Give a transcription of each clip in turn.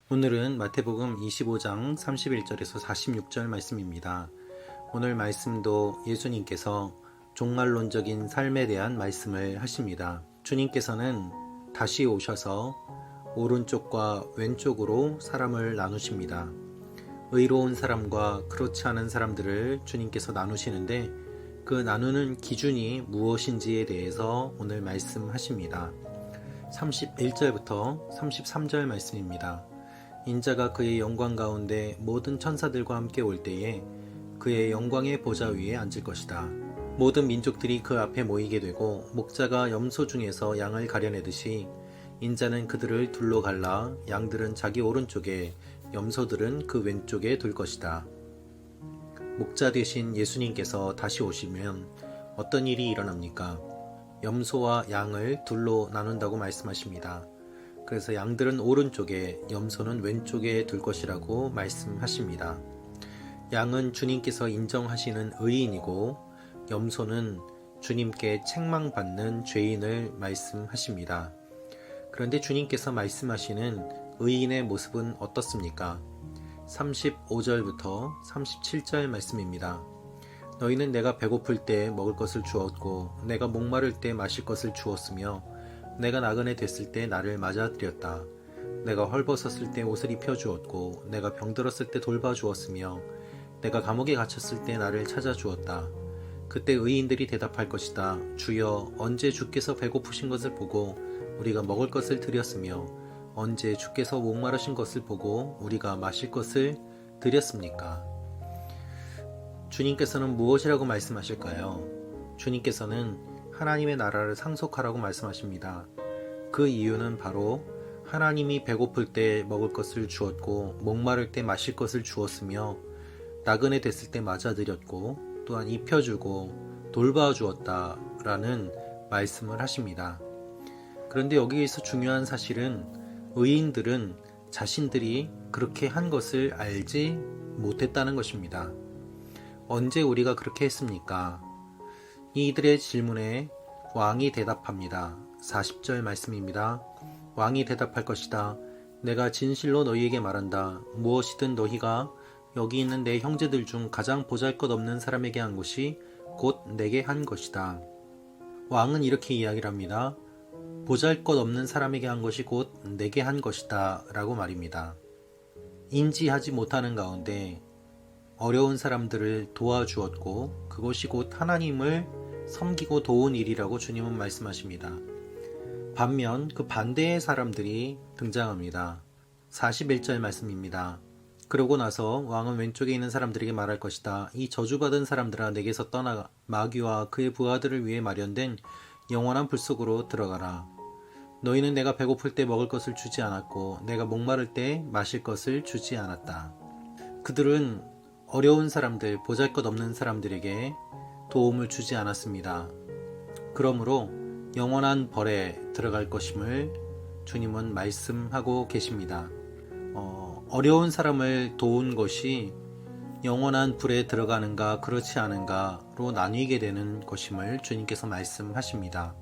오늘은 마태복음 25장 31절에서 46절 말씀입니다. 오늘 말씀도 예수님께서 종말론적인 삶에 대한 말씀을 하십니다. 주님께서는 다시 오셔서 오른쪽과 왼쪽으로 사람을 나누십니다. 의로운 사람과 그렇지 않은 사람들을 주님께서 나누시는데 그 나누는 기준이 무엇인지에 대해서 오늘 말씀하십니다. 31절부터 33절 말씀입니다. 인자가 그의 영광 가운데 모든 천사들과 함께 올 때에 그의 영광의 보좌 위에 앉을 것이다. 모든 민족들이 그 앞에 모이게 되고 목자가 염소 중에서 양을 가려내듯이 인자는 그들을 둘로 갈라 양들은 자기 오른쪽에 염소들은 그 왼쪽에 둘 것이다. 목자 되신 예수님께서 다시 오시면 어떤 일이 일어납니까? 염소와 양을 둘로 나눈다고 말씀하십니다. 그래서 양들은 오른쪽에, 염소는 왼쪽에 둘 것이라고 말씀하십니다. 양은 주님께서 인정하시는 의인이고 염소는 주님께 책망받는 죄인을 말씀하십니다. 그런데 주님께서 말씀하시는 의인의 모습은 어떻습니까? 35절부터 37절 말씀입니다. 너희는 내가 배고플 때 먹을 것을 주었고 내가 목마를 때 마실 것을 주었으며 내가 나그네 됐을 때 나를 맞아들였다. 내가 헐벗었을 때 옷을 입혀주었고 내가 병들었을 때 돌봐주었으며 내가 감옥에 갇혔을 때 나를 찾아주었다. 그때 의인들이 대답할 것이다. 주여, 언제 주께서 배고프신 것을 보고 우리가 먹을 것을 드렸으며 언제 주께서 목마르신 것을 보고 우리가 마실 것을 드렸습니까? 주님께서는 무엇이라고 말씀하실까요? 주님께서는 하나님의 나라를 상속하라고 말씀하십니다. 그 이유는 바로 하나님이 배고플 때 먹을 것을 주었고 목마를 때 마실 것을 주었으며 나그네 됐을 때 맞아들였고 또한 입혀주고 돌봐주었다라는 말씀을 하십니다. 그런데 여기에서 중요한 사실은 의인들은 자신들이 그렇게 한 것을 알지 못했다는 것입니다. 언제 우리가 그렇게 했습니까? 이들의 질문에 왕이 대답합니다. 40절 말씀입니다. 왕이 대답할 것이다. 내가 진실로 너희에게 말한다. 무엇이든 너희가 여기 있는 내 형제들 중 가장 보잘것없는 사람에게 한 것이 곧 내게 한 것이다. 왕은 이렇게 이야기를 합니다. 보잘것없는 사람에게 한 것이 곧 내게 한 것이다 라고 말입니다. 인지하지 못하는 가운데 어려운 사람들을 도와주었고 그것이 곧 하나님을 섬기고 도운 일이라고 주님은 말씀하십니다. 반면 그 반대의 사람들이 등장합니다. 41절 말씀입니다. 그러고 나서 왕은 왼쪽에 있는 사람들에게 말할 것이다. 이 저주받은 사람들아, 내게서 떠나 마귀와 그의 부하들을 위해 마련된 영원한 불 속으로 들어가라. 너희는 내가 배고플 때 먹을 것을 주지 않았고 내가 목마를 때 마실 것을 주지 않았다. 그들은 어려운 사람들, 보잘것없는 사람들에게 도움을 주지 않았습니다. 그러므로 영원한 벌에 들어갈 것임을 주님은 말씀하고 계십니다. 어려운 사람을 도운 것이 영원한 불에 들어가는가 그렇지 않은가로 나뉘게 되는 것임을 주님께서 말씀하십니다.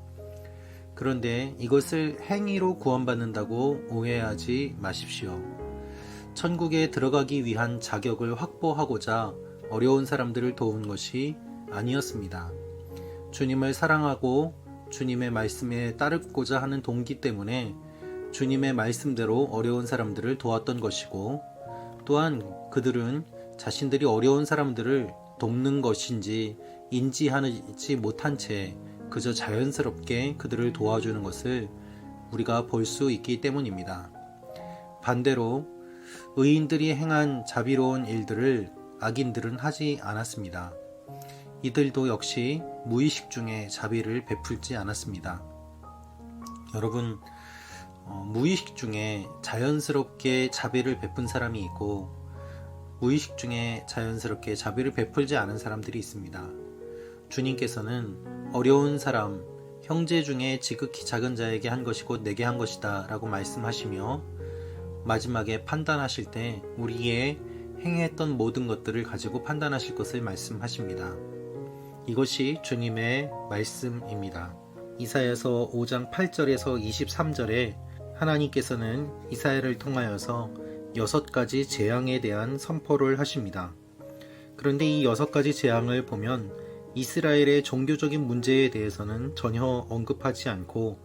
그런데 이것을 행위로 구원받는다고 오해하지 마십시오. 천국에 들어가기 위한 자격을 확보하고자 어려운 사람들을 도운 것이 아니었습니다. 주님을 사랑하고 주님의 말씀에 따르고자 하는 동기 때문에 주님의 말씀대로 어려운 사람들을 도왔던 것이고 또한 그들은 자신들이 어려운 사람들을 돕는 것인지 인지하지 못한 채 그저 자연스럽게 그들을 도와주는 것을 우리가 볼 수 있기 때문입니다. 반대로 의인들이 행한 자비로운 일들을 악인들은 하지 않았습니다. 이들도 역시 무의식 중에 자비를 베풀지 않았습니다. 여러분, 무의식 중에 자연스럽게 자비를 베푼 사람이 있고 무의식 중에 자연스럽게 자비를 베풀지 않은 사람들이 있습니다. 주님께서는 어려운 사람, 형제 중에 지극히 작은 자에게 한 것이 곧 내게 한 것이다 라고 말씀하시며 마지막에 판단하실 때 우리의 행했던 모든 것들을 가지고 판단하실 것을 말씀하십니다. 이것이 주님의 말씀입니다. 이사야서 5장 8절에서 23절에 하나님께서는 이사야를 통하여서 6가지 재앙에 대한 선포를 하십니다. 그런데 이 6가지 재앙을 보면 이스라엘의 종교적인 문제에 대해서는 전혀 언급하지 않고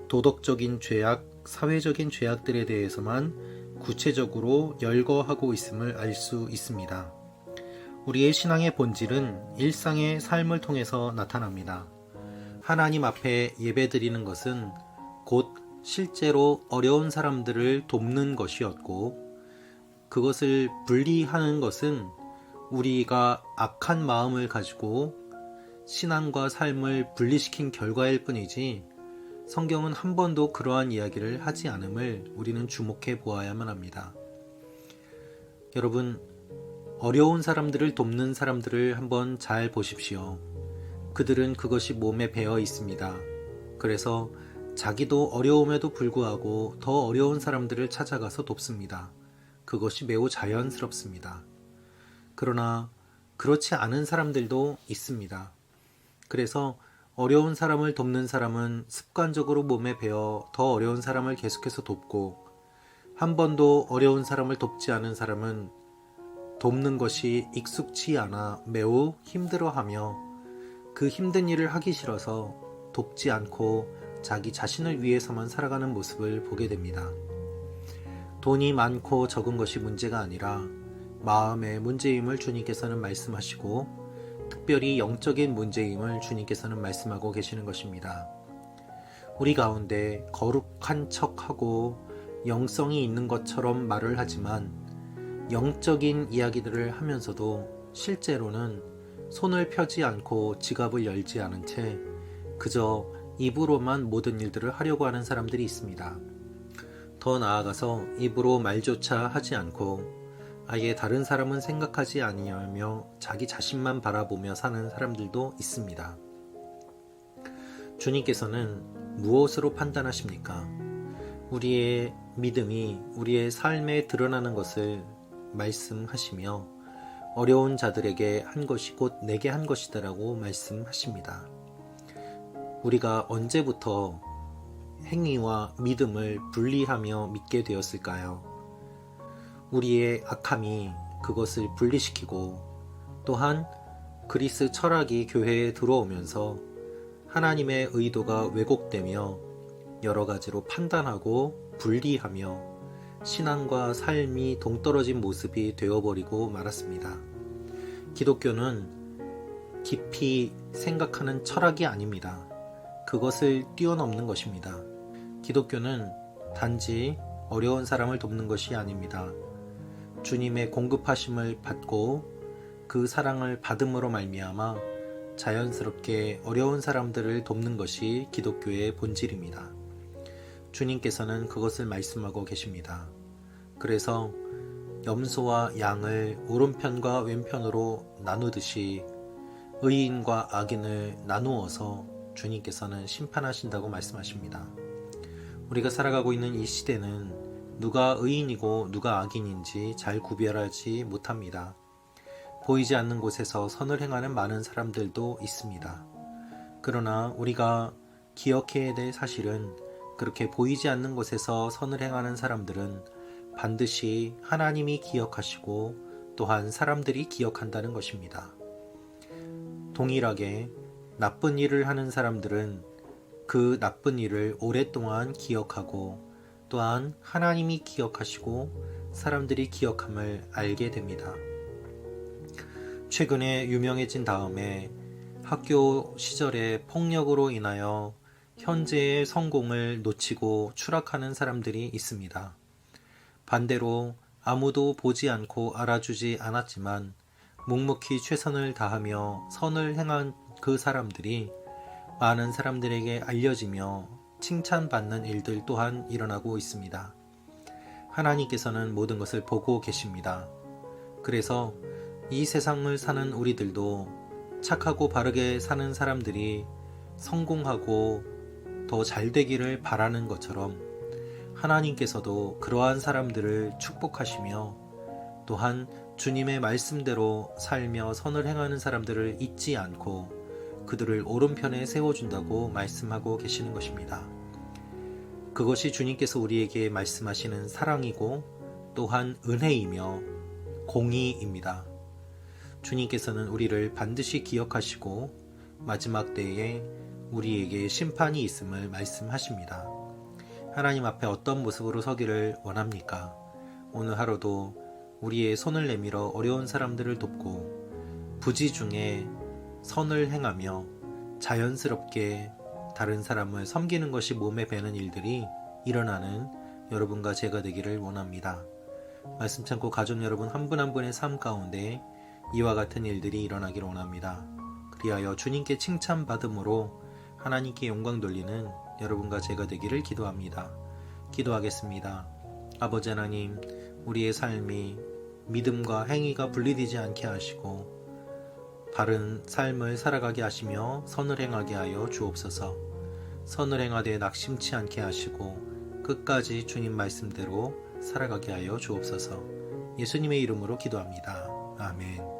도덕적인 죄악, 사회적인 죄악들에 대해서만 구체적으로 열거하고 있음을 알 수 있습니다. 우리의 신앙의 본질은 일상의 삶을 통해서 나타납니다. 하나님 앞에 예배드리는 것은 곧 실제로 어려운 사람들을 돕는 것이었고, 그것을 분리하는 것은 우리가 악한 마음을 가지고 신앙과 삶을 분리시킨 결과일 뿐이지, 성경은 한 번도 그러한 이야기를 하지 않음을 우리는 주목해 보아야만 합니다. 여러분, 어려운 사람들을 돕는 사람들을 한번 잘 보십시오. 그들은 그것이 몸에 배어 있습니다. 그래서 자기도 어려움에도 불구하고 더 어려운 사람들을 찾아가서 돕습니다. 그것이 매우 자연스럽습니다. 그러나 그렇지 않은 사람들도 있습니다. 그래서 어려운 사람을 돕는 사람은 습관적으로 몸에 배어 더 어려운 사람을 계속해서 돕고, 한 번도 어려운 사람을 돕지 않은 사람은 돕는 것이 익숙치 않아 매우 힘들어하며 그 힘든 일을 하기 싫어서 돕지 않고 자기 자신을 위해서만 살아가는 모습을 보게 됩니다. 돈이 많고 적은 것이 문제가 아니라 마음의 문제임을 주님께서는 말씀하시고, 특별히 영적인 문제임을 주님께서는 말씀하고 계시는 것입니다. 우리 가운데 거룩한 척하고 영성이 있는 것처럼 말을 하지만 영적인 이야기들을 하면서도 실제로는 손을 펴지 않고 지갑을 열지 않은 채 그저 입으로만 모든 일들을 하려고 하는 사람들이 있습니다. 더 나아가서 입으로 말조차 하지 않고 아예 다른 사람은 생각하지 아니하며 자기 자신만 바라보며 사는 사람들도 있습니다. 주님께서는 무엇으로 판단하십니까? 우리의 믿음이 우리의 삶에 드러나는 것을 말씀하시며 어려운 자들에게 한 것이 곧 내게 한 것이다라고 말씀하십니다. 우리가 언제부터 행위와 믿음을 분리하며 믿게 되었을까요? 우리의 악함이 그것을 분리시키고, 또한 그리스 철학이 교회에 들어오면서 하나님의 의도가 왜곡되며 여러 가지로 판단하고 분리하며 신앙과 삶이 동떨어진 모습이 되어버리고 말았습니다. 기독교는 깊이 생각하는 철학이 아닙니다. 그것을 뛰어넘는 것입니다. 기독교는 단지 어려운 사람을 돕는 것이 아닙니다. 주님의 공급하심을 받고 그 사랑을 받음으로 말미암아 자연스럽게 어려운 사람들을 돕는 것이 기독교의 본질입니다. 주님께서는 그것을 말씀하고 계십니다. 그래서 염소와 양을 오른편과 왼편으로 나누듯이 의인과 악인을 나누어서 주님께서는 심판하신다고 말씀하십니다. 우리가 살아가고 있는 이 시대는 누가 의인이고 누가 악인인지 잘 구별하지 못합니다. 보이지 않는 곳에서 선을 행하는 많은 사람들도 있습니다. 그러나 우리가 기억해야 될 사실은, 그렇게 보이지 않는 곳에서 선을 행하는 사람들은 반드시 하나님이 기억하시고 또한 사람들이 기억한다는 것입니다. 동일하게 나쁜 일을 하는 사람들은 그 나쁜 일을 오랫동안 기억하고, 또한 하나님이 기억하시고 사람들이 기억함을 알게 됩니다. 최근에 유명해진 다음에 학교 시절의 폭력으로 인하여 현재의 성공을 놓치고 추락하는 사람들이 있습니다. 반대로 아무도 보지 않고 알아주지 않았지만 묵묵히 최선을 다하며 선을 행한 그 사람들이 많은 사람들에게 알려지며 칭찬받는 일들 또한 일어나고 있습니다. 하나님께서는 모든 것을 보고 계십니다. 그래서 이 세상을 사는 우리들도 착하고 바르게 사는 사람들이 성공하고 더 잘 되기를 바라는 것처럼 하나님께서도 그러한 사람들을 축복하시며, 또한 주님의 말씀대로 살며 선을 행하는 사람들을 잊지 않고 그들을 오른편에 세워준다고 말씀하고 계시는 것입니다. 그것이 주님께서 우리에게 말씀하시는 사랑이고 또한 은혜이며 공의입니다. 주님께서는 우리를 반드시 기억하시고 마지막 때에 우리에게 심판이 있음을 말씀하십니다. 하나님 앞에 어떤 모습으로 서기를 원합니까? 오늘 하루도 우리의 손을 내밀어 어려운 사람들을 돕고 부지 중에 선을 행하며 자연스럽게 다른 사람을 섬기는 것이 몸에 배는 일들이 일어나는 여러분과 제가 되기를 원합니다. 말씀 참고 가족 여러분 한 분 한 분의 삶 가운데 이와 같은 일들이 일어나기를 원합니다. 그리하여 주님께 칭찬받음으로 하나님께 영광 돌리는 여러분과 제가 되기를 기도합니다. 기도하겠습니다. 아버지 하나님, 우리의 삶이 믿음과 행위가 분리되지 않게 하시고 바른 삶을 살아가게 하시며 선을 행하게 하여 주옵소서. 선을 행하되 낙심치 않게 하시고 끝까지 주님 말씀대로 살아가게 하여 주옵소서. 예수님의 이름으로 기도합니다. 아멘.